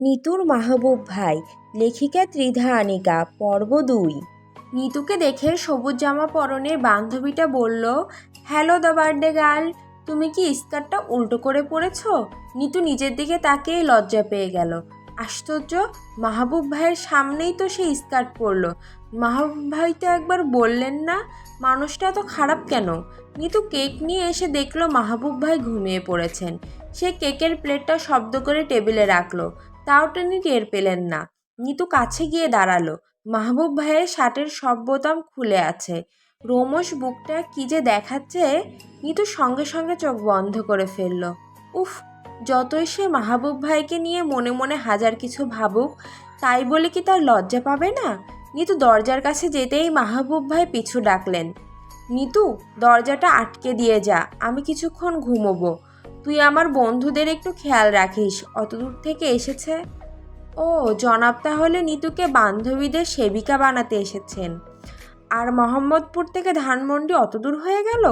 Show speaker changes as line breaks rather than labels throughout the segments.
নিতুর মাহবুব ভাই, লেখিকা ত্রিধা আনিকা, পর্ব ২। নিতুকে দেখে সবুজ জামা পরনের বান্ধবীটা বলল, হ্যালো দ্য বার্থডে গার্ল, তুমি কি স্কার্টটা উল্টো করে পরেছ? নিতু নিজের দিকে তাকিয়ে লজ্জা পেয়ে গেল। আশ্চর্য, মাহবুব ভাইয়ের সামনেই তো সে স্কার্ট পরল। মাহবুব ভাই তো একবার বললেন না মানুষটা এত খারাপ কেন? নিতু কেক নিয়ে এসে দেখলো মাহবুব ভাই ঘুমিয়ে পড়েছেন। সে কেকের প্লেটটা শব্দ করে টেবিলে রাখলো, তাও তিনি টের পেলেন না। নিতু কাছে গিয়ে দাঁড়ালো। মাহবুব ভাইয়ের শার্টের সব বোতাম খুলে আছে, রোমশ বুকটা কি যে দেখাচ্ছে। নিতু সঙ্গে সঙ্গে চোখ বন্ধ করে ফেলল। উফ, যতই সে মাহবুব ভাইকে নিয়ে মনে মনে হাজার কিছু ভাবুক, তাই বলে কি তার লজ্জা পাবে না? নিতু দরজার কাছে যেতেই মাহবুব ভাই পিছু ডাকলেন। নিতু, দরজাটা আটকে দিয়ে যা, আমি কিছুক্ষণ ঘুমোবো। তুই আমার বন্ধুদের একটু খেয়াল রাখিস, অত দূর থেকে এসেছে। ও জনাব তাহলে নিতুকে বান্ধবীদের সেবিকা বানাতে এসেছেন, আর মোহাম্মদপুর থেকে ধানমন্ডি অত দূর হয়ে গেল?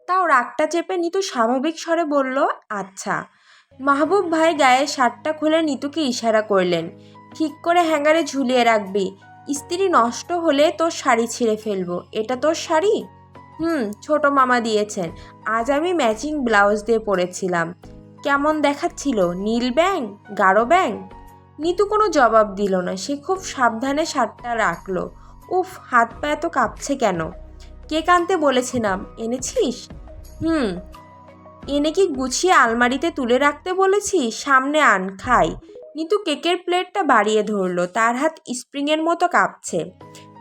তাও রাগটা চেপে নিতু স্বাভাবিক স্বরে বলল, আচ্ছা। মাহবুব ভাই গায়ের শার্টটা খুলে নিতুকে ইশারা করলেন, ঠিক করে হ্যাঙ্গারে ঝুলিয়ে রাখবি, ইস্ত্রি নষ্ট হলে তোর শাড়ি ছিঁড়ে ফেলবো। এটা তোর শাড়ি? ছোট মামা দিয়েছেন, আজ আমি ম্যাচিং ব্লাউজ দিয়ে পরেছিলাম। কেমন দেখাচ্ছিল? নীল ব্যাং, গাঢ় ব্যাং? নিতু কোনো জবাব দিল না, সে খুব সাবধানে শার্টটা রাখলো। উফ, হাত পা এত কাঁপছে কেন? কেক আনতে বলেছিলাম, এনেছিস? হুম। এনে কি গুছিয়ে আলমারিতে তুলে রাখতে বলেছি? সামনে আন, খাই। নিতু কেকের প্লেটটা বাড়িয়ে ধরল, তার হাত স্প্রিংয়ের মতো কাঁপছে।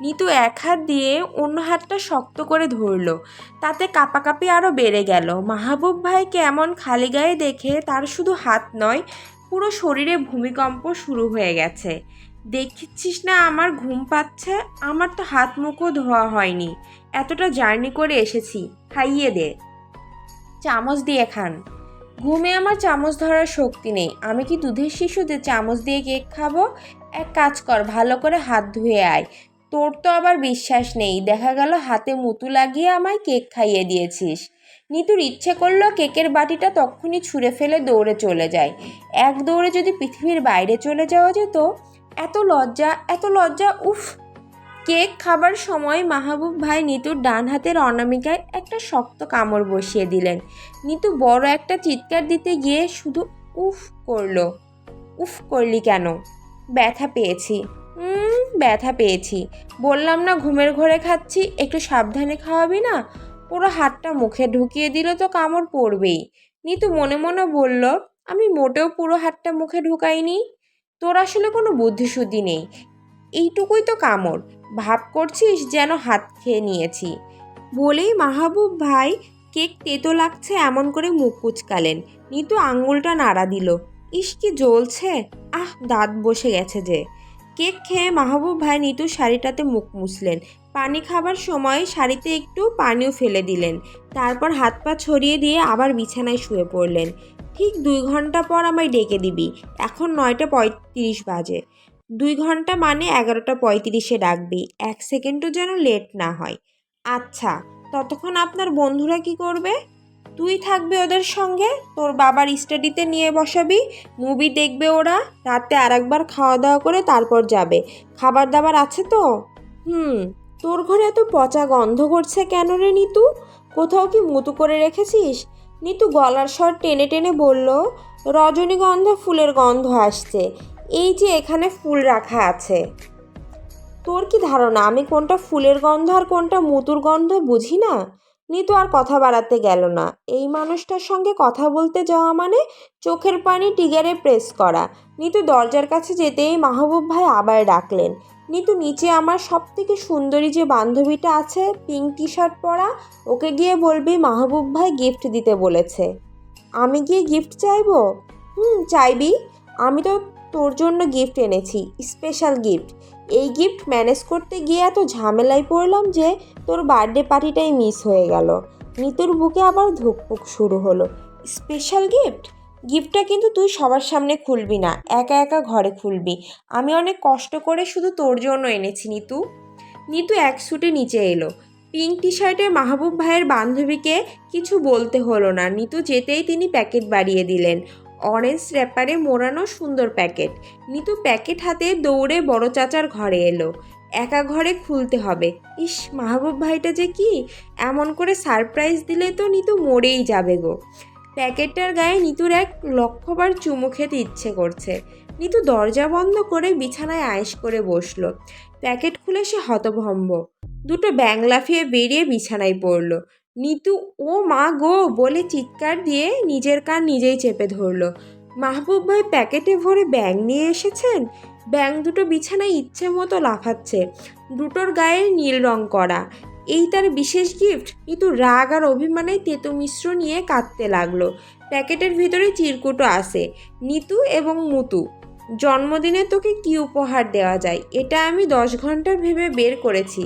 নিতু এক হাত দিয়ে অন্য হাতটা শক্ত করে ধরল, তাতে কাঁপাকাঁপি আরও বেড়ে গেল। মাহবুব ভাইকে এমন খালি গায়ে দেখে তার শুধু হাত নয়, পুরো শরীরে ভূমিকম্প শুরু হয়ে গেছে। দেখছিস না আমার ঘুম পাচ্ছে? আমার তো হাত মুখও ধোয়া হয়নি, এতটা জার্নি করে এসেছি। খাইয়ে দে, চামচ দিয়ে খান। ঘুমে আমার চামচ ধরার শক্তি নেই, আমি কি দুধের শিশুদের চামচ দিয়ে কেক খাবো? এক কাজ কর, ভালো করে হাত ধুয়ে আয়। তোর তো আবার বিশ্বাস নেই, দেখা গেল হাতে মুতু লাগিয়ে আমায় কেক খাইয়ে দিয়েছিস। নিতুর ইচ্ছে করলো কেকের বাটিটা তক্ষুনি ছুঁড়ে ফেলে দৌড়ে চলে যায়। এক দৌড়ে যদি পৃথিবীর বাইরে চলে যাওয়া যেত। এত লজ্জা, এত লজ্জা, উফ। কেক খাবার সময় মাহবুব ভাই নিতুর ডান হাতের অনামিকায় একটা শক্ত কামড় বসিয়ে দিলেন। নিতু বড় একটা চিৎকার দিতে গিয়ে শুধু উফ করলো। উফ করলি কেন? ব্যথা পেয়েছি। ব্যথা পেয়েছি, বললাম না ঘুমের ঘোরে খাচ্ছি, একটু সাবধানে খাওয়াবি না? পুরো হাতটা মুখে ঢুকিয়ে দিল তো কামড় পড়বেই। নিতু মনে মনে বলল, আমি মোটেও পুরো হাতটা মুখে ঢুকাইনি। তোর আসলে কোনো বুদ্ধিশুদ্ধি নেই, এইটুকুই তো কামড়, ভাব করছিস যেন হাত খেয়ে নিয়েছি। বলেই মাহবুব ভাই কেক তেতো লাগছে এমন করে মুখ কুচকালেন। নিতু আঙ্গুলটা নাড়া দিল। ইস কি জ্বলছে, আহ দাঁত বসে গেছে যে। কেক খেয়ে মাহবুব ভাই নিতুর শাড়িটাতে মুখ মুছলেন। পানি খাবার সময় শাড়িতে একটু পানিও ফেলে দিলেন। তারপর হাত পা ছড়িয়ে দিয়ে আবার বিছানায় শুয়ে পড়লেন। ঠিক 2 ঘন্টা পর আমায় ডেকে দিবি, এখন 9:35 বাজে। 2 ঘন্টা মানে 11:35 ডাকবি, 1 সেকেন্ডও যেন লেট না হয়। আচ্ছা, ততক্ষণ আপনার বন্ধুরা কি করবে? তুই থাকবে ওদের সঙ্গে, তোর বাবার স্টাডিতে নিয়ে বসাবি, মুভি দেখবে ওরা, রাতে আরেকবার খাওয়া দাওয়া করে তারপর যাবে। খাবার দাবার আছে তো? তোর ঘরে এত পচা গন্ধ করছে কেন রে নিতু? কোথাও কি মুতু করে রেখেছিস? নিতু গলার স্বর টেনে টেনে বলল, রজনীগন্ধা ফুলের গন্ধ আসছে, এই যে এখানে ফুল রাখা আছে। তোর কি ধারণা আমি কোনটা ফুলের গন্ধ আর কোনটা মুতুর গন্ধ বুঝি না? নিতু আর কথা বাড়াতে গেল না। এই মানুষটার সঙ্গে কথা বলতে যাওয়া মানে চোখের পানি টিগারে প্রেস করা। নিতু দরজার কাছে যেতেই মাহবুব ভাই আবার ডাকলেন, নিতু নিচে আমার সব থেকে সুন্দরী যে বান্ধবীটা আছে, পিঙ্ক টি শার্ট পরা, ওকে গিয়ে বলবি মাহবুব ভাই গিফট দিতে বলেছে। আমি গিয়ে গিফট চাইবো? চাইবি। আমি তো তোর জন্য গিফট এনেছি, স্পেশাল গিফট। এই গিফট ম্যানেজ করতে গিয়ে এত ঝামেলায় পড়লাম যে তোর বার্থডে পার্টিটাই মিস হয়ে গেল। নিতুর বুকে আবার ধুকপুক শুরু হলো। Special gift? গিফটটা কিন্তু তুই সবার সামনে খুলবি না, একা একা ঘরে খুলবি। আমি অনেক কষ্ট করে শুধু তোর জন্য এনেছি নিতু। নিতু এক ছুটে নিচে এলো। পিঙ্ক টি শার্টে মাহবুব ভাইয়ের বান্ধবীকে কিছু বলতে হলো না, নিতু যেতেই তিনি প্যাকেট বাড়িয়ে দিলেন। অরেঞ্জ র্যাপারে মোড়ানো সুন্দর প্যাকেট। নিতু প্যাকেট হাতে দৌড়ে বড় চাচার ঘরে এলো। একা ঘরে খুলতে হবে। ইস, মাহবুব ভাইটা যে কি এমন করে সারপ্রাইজ দিলে তো নিতু মরেই যাবে গো। প্যাকেটটার গায়ে নিতুর 1,00,000বার চুমু খেতে ইচ্ছে করছে। নিতু দরজা বন্ধ করে বিছানায় আয়েশ করে বসলো। প্যাকেট খুলে সে হতভম্ব। দুটো ব্যাঙ লাফিয়ে বেরিয়ে বিছানায় পড়ল। নিতু ও মা গো বলে চিৎকার দিয়ে নিজের কান নিজেই চেপে ধরল। মাহবুব ভাই প্যাকেটে ভরে ব্যাঙ নিয়ে এসেছেন। ব্যাঙ দুটো বিছানায় ইচ্ছে মতো লাফাচ্ছে। দুটোর গায়ে নীল রং করা। এই তার বিশেষ গিফট। নিতু রাগ আর অভিমানে তেতো মিশ্র নিয়ে কাঁদতে লাগলো। প্যাকেটের ভিতরে চিরকুটো আসে। নিতু এবং মুতু, জন্মদিনে তোকে কি উপহার দেওয়া যায় এটা আমি 10 ঘন্টা ভেবে বের করেছি।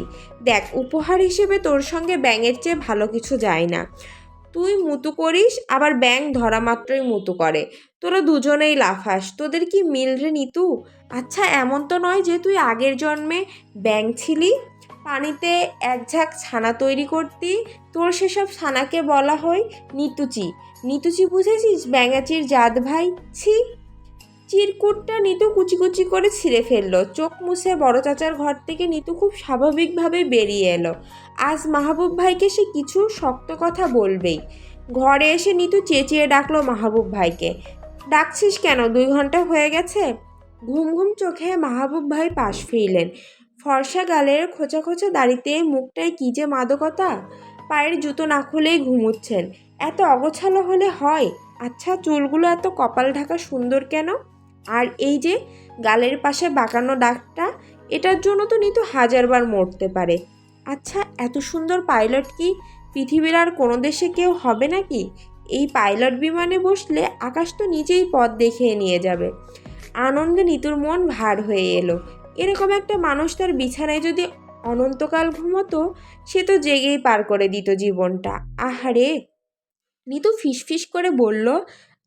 দেখ, উপহার হিসেবে তোর সঙ্গে ব্যাঙের চেয়ে ভালো কিছু যায় না। তুই মুতু করিস, আবার ব্যাঙ ধরা মাত্রই মুতু করে। তোরা দুজনেই লাফাস। তোদের কি মিল রে নিতু? আচ্ছা, এমন তো নয় যে তুই আগের জন্মে ব্যাঙ ছিলি, পানিতে এক ঝাঁক ছানা তৈরি করতি। তোর সেসব ছানাকে বলা হয় নিতুচি। নিতুচি বুঝেছিস? ব্যাঙাচির জাত ভাই। ছি। চিরকুটটা নিতু কুচি কুচি করে ছিঁড়ে ফেললো। চোখ মুছে বড় চাচার ঘর থেকে নিতু খুব স্বাভাবিকভাবে বেরিয়ে এলো। আজ মাহবুব ভাইকে সে কিছু শক্ত কথা বলবেই। ঘরে এসে নিতু চেঁচিয়ে ডাকলো মাহবুব ভাইকে। ডাকছিস কেন? 2 ঘন্টা হয়ে গেছে। ঘুম ঘুম চোখে মাহবুব ভাই পাশ ফিরলেন। ফর্সা গালের খোঁচা খোঁচা দাড়িতে মুখটায় কী যে মাদকতা। পায়ের জুতো না খুলেই ঘুমুচ্ছেন। এত অগোছালো হলে হয়? আচ্ছা, চুলগুলো এত কপাল ঢাকা সুন্দর কেন? আর এই যে গালের পাশে বাঁকানো দাগটা, এটার জন্য তো নিতু 1000বার মরতে পারে। আচ্ছা, এত সুন্দর পাইলট কি পৃথিবীর আর কোনো দেশে কেউ হবে নাকি? এই পাইলট বিমানে বসলে আকাশ তো নিজেই পথ দেখিয়ে নিয়ে যাবে। আনন্দে নিতুর মন ভার হয়ে এলো। এরকম একটা মানুষ তার বিছানায় যদি অনন্তকাল ঘুমোতো, সে তো জেগেই পার করে দিত জীবনটা। আহারে! নিতু ফিসফিস করে বলল,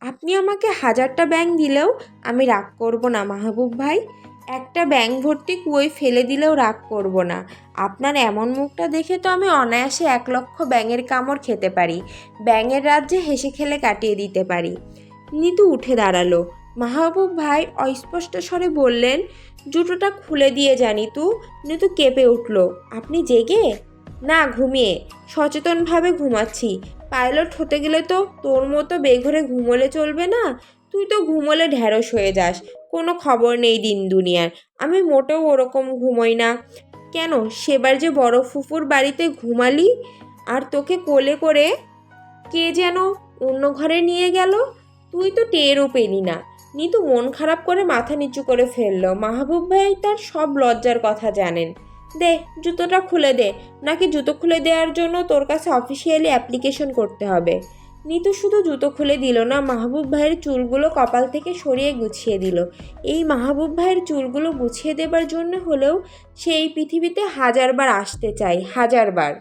আপনি আমাকে 1000টা ব্যাঙ দিলেও আমি রাগ করব না মাহবুব ভাই। একটা ব্যাঙ ভর্তি কুয়োয় ফেলে দিলেও রাগ করব না। আপনার এমন মুখটা দেখে তো আমি অনায়াসে 1,00,000 ব্যাঙের কামড় খেতে পারি। ব্যাঙের রাজ্যে হেসে খেলে কাটিয়ে দিতে পারি। নিতু উঠে দাঁড়ালো। মাহবুব ভাই অস্পষ্ট স্বরে বললেন, জুতোটা খুলে দিয়ে যা নিতু। নিতু কেঁপে উঠল। আপনি জেগে? না, ঘুমিয়ে। সচেতনভাবে ঘুমাচ্ছি। পাইলট হতে গেলে তো তোর মতো বেঘরে ঘুমোলে চলবে না। তুই তো ঘুমোলে ঢ্যাঁড়স হয়ে যাস। কোনো খবর নেই দিন দুনিয়ার। আমি মোটেও ওরকম ঘুমোই না। কেন, সেবার যে বড় ফুফুর বাড়িতে ঘুমালি আর তোকে কোলে করে কে যেন অন্য ঘরে নিয়ে গেল, তুই তো টেরও পেলি না। নিতু মন খারাপ করে মাথা নিচু করে ফেলল। মাহবুব ভাই তার সব লজ্জার কথা জানেন। দে, জুতোটা খুলে দে, নাকি জুতো খুলে দেওয়ার জন্য তোর কাছে অফিসিয়ালি অ্যাপ্লিকেশন করতে হবে। নিতু শুধু জুতো খুলে দিল না, মাহবুব ভাইয়ের চুলগুলো কপাল থেকে সরিয়ে গুছিয়ে দিল। এই মাহবুব ভাইয়ের চুলগুলো গুছিয়ে দেবার জন্য হলেও সে এই পৃথিবীতে 1000বার আসতে চায়, 1000বার।